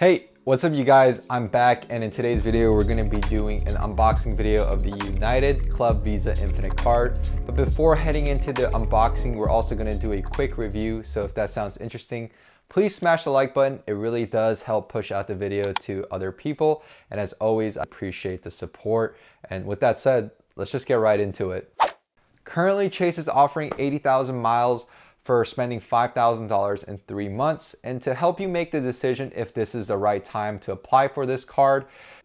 Hey, what's up you guys? I'm back, and in today's video we're going to be doing an unboxing video of the United Club Visa Infinite card. But before heading into the unboxing, we're also going to do a quick review. So if that sounds interesting, please smash the like button. It really does help push out the video to other people, and as always, I appreciate the support. And with that said, let's just get right into it. Currently, Chase is offering 80,000 miles for spending $5,000 in 3 months. And to help you make the decision if this is the right time to apply for this card,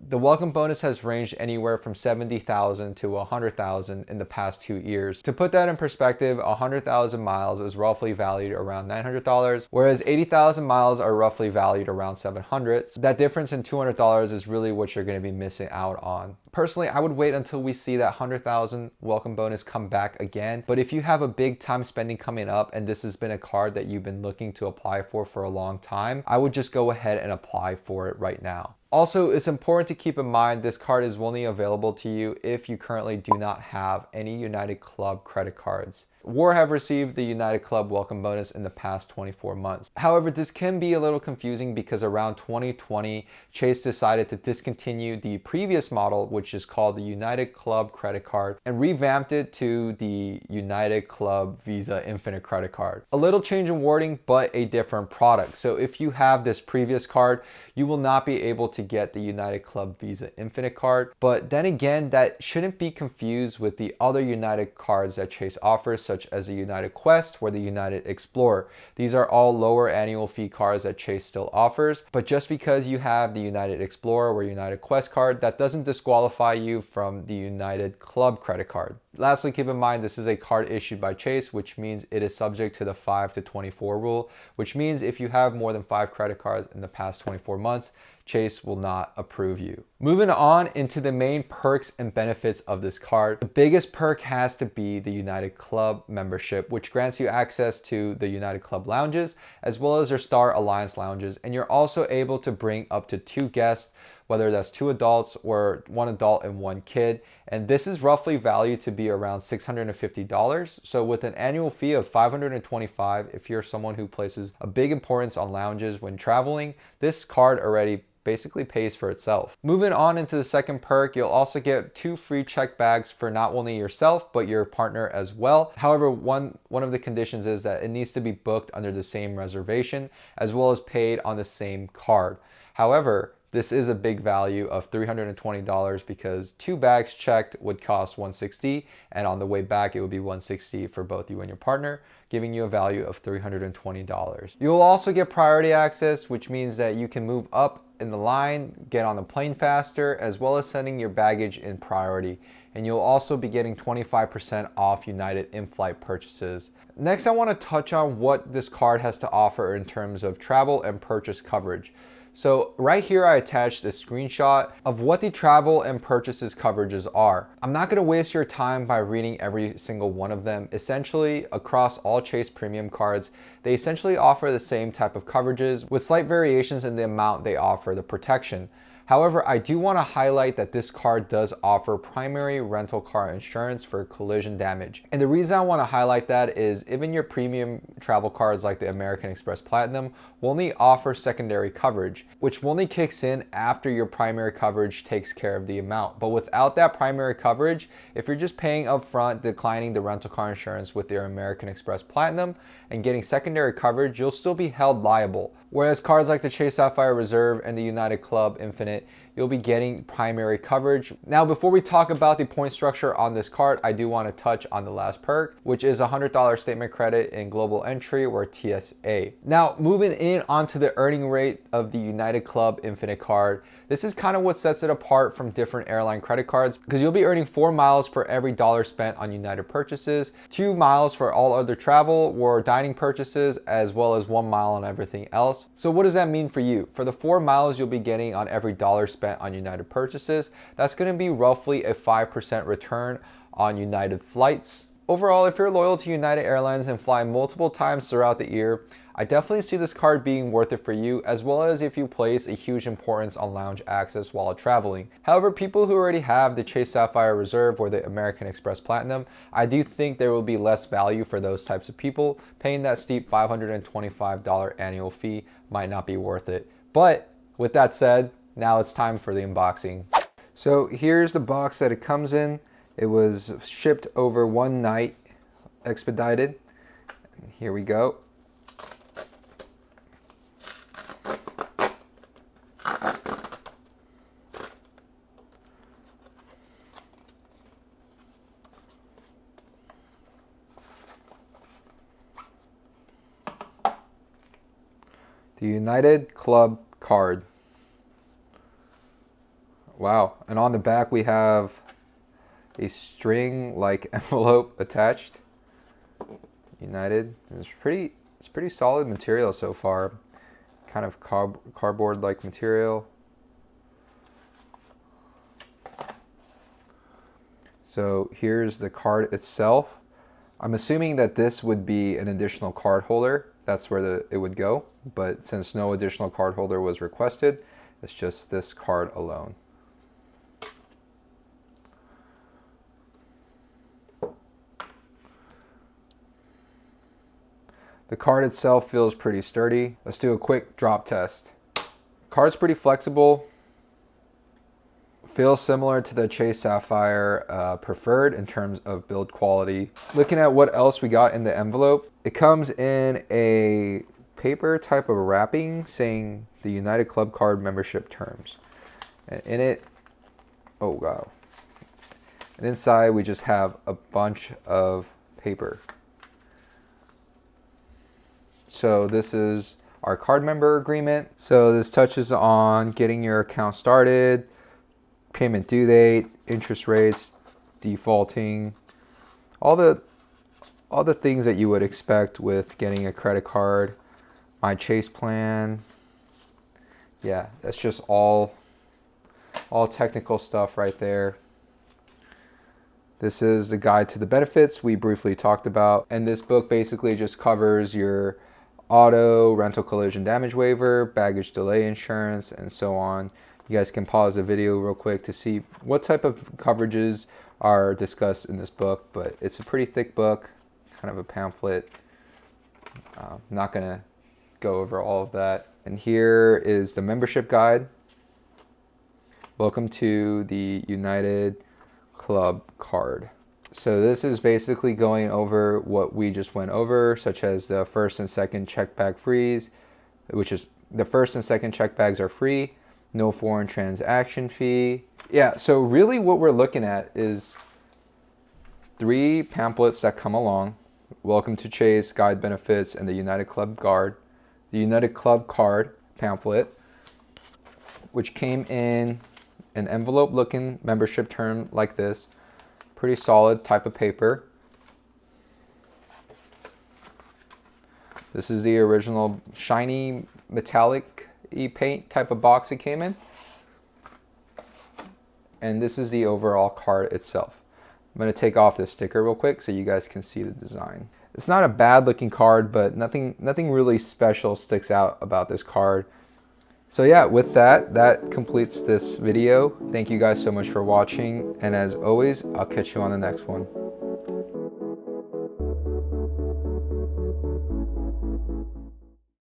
the welcome bonus has ranged anywhere from 70,000 to 100,000 in the past 2 years. To put that in perspective, 100,000 miles is roughly valued around $900, whereas 80,000 miles are roughly valued around $700. So that difference in $200 is really what you're going to be missing out on. Personally, I would wait until we see that 100,000 welcome bonus come back again. But if you have a big time spending coming up and this has been a card that you've been looking to apply for a long time, I would just go ahead and apply for it right now. Also, it's important to keep in mind this card is only available to you if you currently do not have any United Club credit cards or have received the United Club welcome bonus in the past 24 months. However, this can be a little confusing because around 2020, Chase decided to discontinue the previous model, which is called the United Club credit card, and revamped it to the United Club Visa Infinite credit card. A little change in wording, but a different product. So if you have this previous card, you will not be able to get the United Club Visa Infinite card. But then again, that shouldn't be confused with the other United cards that Chase offers, such as the United Quest or the United Explorer. These are all lower annual fee cards that Chase still offers. But just because you have the United Explorer or United Quest card, that doesn't disqualify you from the United Club credit card. Lastly, keep in mind this is a card issued by Chase, which means it is subject to the 5 to 24 rule, which means if you have more than 5 credit cards in the past 24 months, Chase will not approve you. Moving on into the main perks and benefits of this card, the biggest perk has to be the United Club membership, which grants you access to the United Club lounges as well as their Star Alliance lounges, and you're also able to bring up to 2 guests, whether that's 2 adults or 1 adult and 1 kid. And this is roughly valued to be around $650. So with an annual fee of $525, if you're someone who places a big importance on lounges when traveling, this card already basically pays for itself. Moving on into the second perk, you'll also get 2 free check bags for not only yourself, but your partner as well. However, one of the conditions is that it needs to be booked under the same reservation as well as paid on the same card. However, this is a big value of $320 because 2 bags checked would cost $160, and on the way back it would be $160 for both you and your partner, giving you a value of $320. You'll also get priority access, which means that you can move up in the line, get on the plane faster, as well as sending your baggage in priority. And you'll also be getting 25% off United in-flight purchases. Next, I want to touch on what this card has to offer in terms of travel and purchase coverage. So right here, I attached a screenshot of what the travel and purchases coverages are. I'm not gonna waste your time by reading every single one of them. Essentially, across all Chase Premium cards, they essentially offer the same type of coverages with slight variations in the amount they offer the protection. However, I do want to highlight that this card does offer primary rental car insurance for collision damage. And the reason I want to highlight that is even your premium travel cards like the American Express Platinum will only offer secondary coverage, which only kicks in after your primary coverage takes care of the amount. But without that primary coverage, if you're just paying upfront, declining the rental car insurance with your American Express Platinum and getting secondary coverage, you'll still be held liable. Whereas cards like the Chase Sapphire Reserve and the United Club Infinite, you'll be getting primary coverage. Now, before we talk about the point structure on this card, I do want to touch on the last perk, which is a $100 statement credit in global entry or TSA. Now, moving in onto the earning rate of the United Club Infinite card, this is kind of what sets it apart from different airline credit cards because you'll be earning 4 miles for every dollar spent on United purchases, 2 miles for all other travel or dining purchases, as well as 1 mile on everything else. So what does that mean for you? For the 4 miles you'll be getting on every dollar spent on United purchases, that's going to be roughly a 5% return on United flights. Overall, if you're loyal to United Airlines and fly multiple times throughout the year, I definitely see this card being worth it for you, as well as if you place a huge importance on lounge access while traveling. However, people who already have the Chase Sapphire Reserve or the American Express Platinum, I do think there will be less value for those types of people. Paying that steep $525 annual fee might not be worth it. But With that said, now it's time for the unboxing. So here's the box that it comes in. It was shipped over one night, expedited. Here we go. The United Club card. Wow, and on the back we have a string-like envelope attached. United. It's pretty solid material so far. Kind of cardboard-like material. So here's the card itself. I'm assuming that this would be an additional card holder. That's where it would go. But since no additional card holder was requested, it's just this card alone. The card itself feels pretty sturdy. Let's do a quick drop test. Card's pretty flexible. Feels similar to the Chase Sapphire Preferred in terms of build quality. Looking at what else we got in the envelope, it comes in a paper type of wrapping saying the United Club Card membership terms. And in it, oh wow. And inside we just have a bunch of paper. So this is our card member agreement. So this touches on getting your account started, payment due date, interest rates, defaulting, all the things that you would expect with getting a credit card. My Chase plan. Yeah, that's just all technical stuff right there. This is the guide to the benefits we briefly talked about. And this book basically just covers your auto, rental collision damage waiver, baggage delay insurance, and so on. You guys can pause the video real quick to see what type of coverages are discussed in this book, but it's a pretty thick book, kind of a pamphlet. Not gonna go over all of that. And here is the membership guide. Welcome to the United Club card. So this is basically going over what we just went over, such as the first and second check bag freeze, which is the first and second check bags are free, no foreign transaction fee. Yeah, so really what we're looking at is 3 pamphlets that come along. Welcome to Chase, Guide Benefits, and the United Club Card. The United Club Card pamphlet, which came in an envelope looking membership term like this. Pretty solid type of paper. This is the original shiny metallic paint type of box it came in. And this is the overall card itself. I'm going to take off this sticker real quick so you guys can see the design. It's not a bad looking card, but nothing really special sticks out about this card. So yeah, with that completes this video. Thank you guys so much for watching. And as always, I'll catch you on the next one.